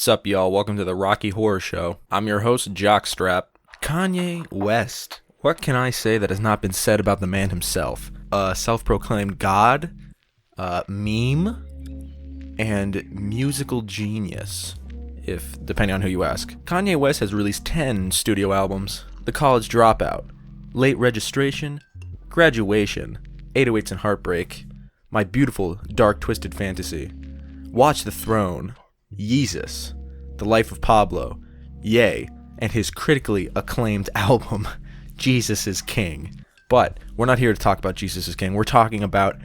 What's up, y'all? Welcome to the Rocky Horror Show. I'm your host, Jockstrap. Kanye West. What can I say that has not been said about the man himself? Self-proclaimed god, meme, and musical genius, if depending on who you ask. Kanye West has released 10 studio albums: The College Dropout, Late Registration, Graduation, 808s and Heartbreak, My Beautiful Dark Twisted Fantasy, Watch the Throne, Yeezus, The Life of Pablo, Ye, and his critically acclaimed album, Jesus is King. But we're not here to talk about Jesus is King. We're talking about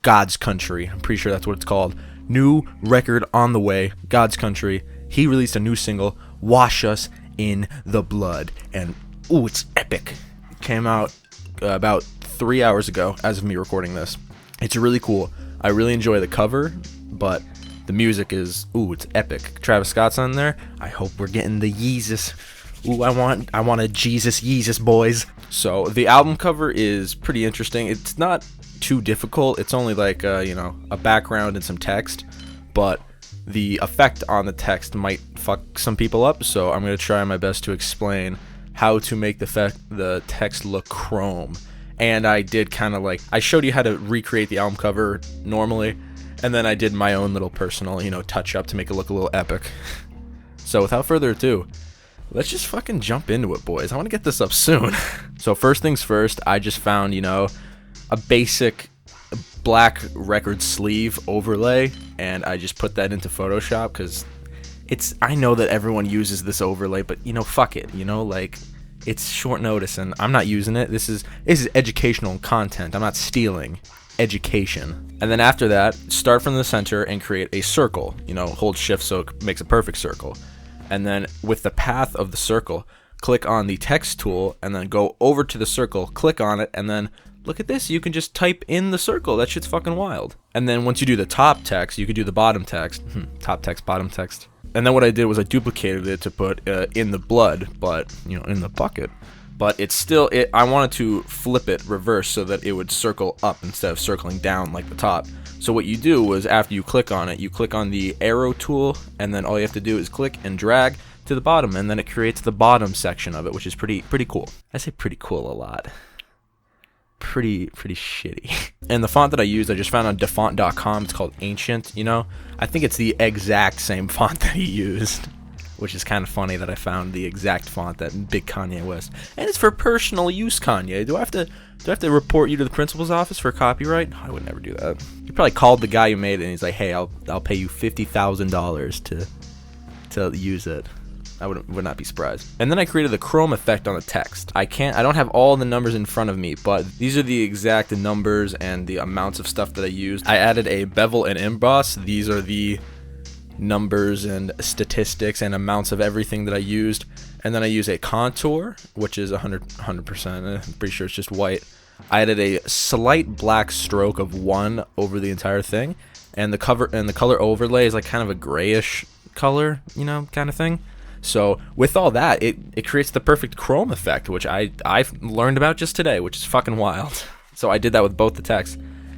God's Country. I'm pretty sure that's what it's called. New record on the way, God's Country. He released a new single, Wash Us in the Blood. And, ooh, it's epic. It came out about 3 hours ago as of me recording this. It's really cool. I really enjoy the cover, but the music is, ooh, it's epic. Travis Scott's on there. I hope we're getting the Yeezus. Ooh, I want a Jesus Yeezus, boys. So the album cover is pretty interesting. It's not too difficult. It's only like a background and some text, but the effect on the text might fuck some people up. So I'm gonna try my best to explain how to make the text look chrome. And I did kind of I showed you how to recreate the album cover normally, and then I did my own little personal, touch up to make it look a little epic. So without further ado, let's just fucking jump into it, boys. I want to get this up soon. So first things first, I just found, a basic black record sleeve overlay, and I just put that into Photoshop because I know that everyone uses this overlay, but fuck it, it's short notice and I'm not using it. This is educational content. I'm not stealing education. And then after that, start from the center and create a circle. Hold shift so it makes a perfect circle. And then with the path of the circle, click on the text tool and then go over to the circle, click on it, and then look at this. You can just type in the circle. That shit's fucking wild. And then once you do the top text, you could do the bottom text. Top text, bottom text. And then what I did was I duplicated it to put in the blood, but, in the bucket. But it's still, I wanted to flip it reverse so that it would circle up instead of circling down like the top. So what you do was after you click on it, you click on the arrow tool, and then all you have to do is click and drag to the bottom, and then it creates the bottom section of it, which is pretty cool. I say pretty cool a lot. Pretty shitty. And the font that I used, I just found on defont.com. It's called Ancient, I think it's the exact same font that he used, which is kind of funny that I found the exact font that big Kanye West. And it's for personal use, Kanye. Do I have to report you to the principal's office for copyright? I would never do that. You probably called the guy who made it and he's like, "Hey, I'll pay you $50,000 to use it." I would not be surprised. And then I created the chrome effect on the text. I don't have all the numbers in front of me, but these are the exact numbers and the amounts of stuff that I used. I added a bevel and emboss. These are the numbers and statistics and amounts of everything that I used. And then I use a contour, which is 100%. I'm pretty sure it's just white. I added a slight black stroke of 1 over the entire thing, and the color overlay is like kind of a grayish color, kind of thing. So with all that, it creates the perfect chrome effect, which I learned about just today, which is fucking wild. So I did that with both the text,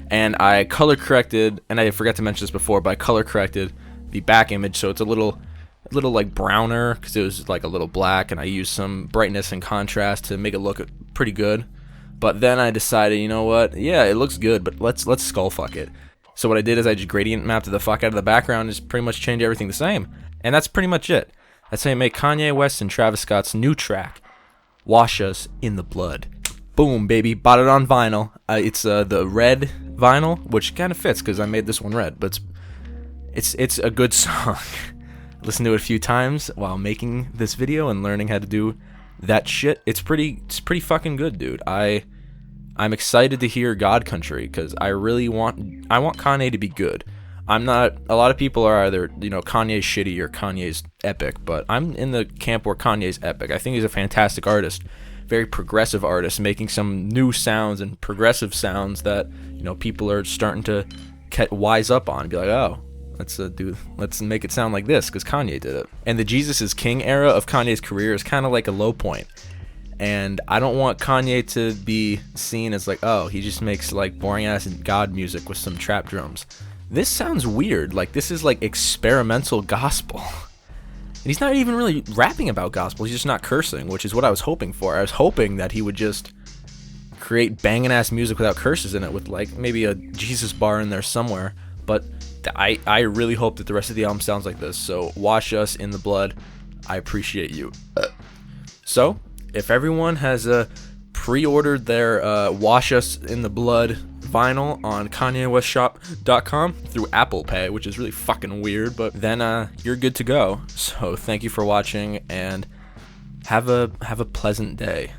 and I color corrected, and I forgot to mention this before, but I color corrected the back image so it's a little like browner because it was like a little black, and I used some brightness and contrast to make it look pretty good. But then I decided, you know what? Yeah, it looks good, but let's skull fuck it. So what I did is I just gradient mapped the fuck out of the background and just pretty much change everything the same, and that's pretty much it. That's how you make Kanye West and Travis Scott's new track, Wash Us in the Blood. Boom, baby. Bought it on vinyl. It's the red vinyl, which kind of fits because I made this one red, but it's a good song. Listened to it a few times while making this video and learning how to do that shit. It's pretty fucking good, dude. I'm excited to hear God Country because I want Kanye to be good. A lot of people are either, Kanye's shitty or Kanye's epic, but I'm in the camp where Kanye's epic. I think he's a fantastic artist, very progressive artist, making some new sounds and progressive sounds that, people are starting to wise up on and be like, oh, let's make it sound like this because Kanye did it. And the Jesus is King era of Kanye's career is kind of like a low point. And I don't want Kanye to be seen as like, oh, he just makes like boring ass God music with some trap drums. This sounds weird. Like, this is like experimental gospel. And he's not even really rapping about gospel. He's just not cursing, which is what I was hoping for. I was hoping that he would just create banging ass music without curses in it, with like maybe a Jesus bar in there somewhere. But I really hope that the rest of the album sounds like this. So Wash Us in the Blood, I appreciate you. So if everyone has pre-ordered their Wash Us in the Blood vinyl on KanyeWestShop.com through Apple Pay, which is really fucking weird, but then you're good to go. So thank you for watching, and have a pleasant day.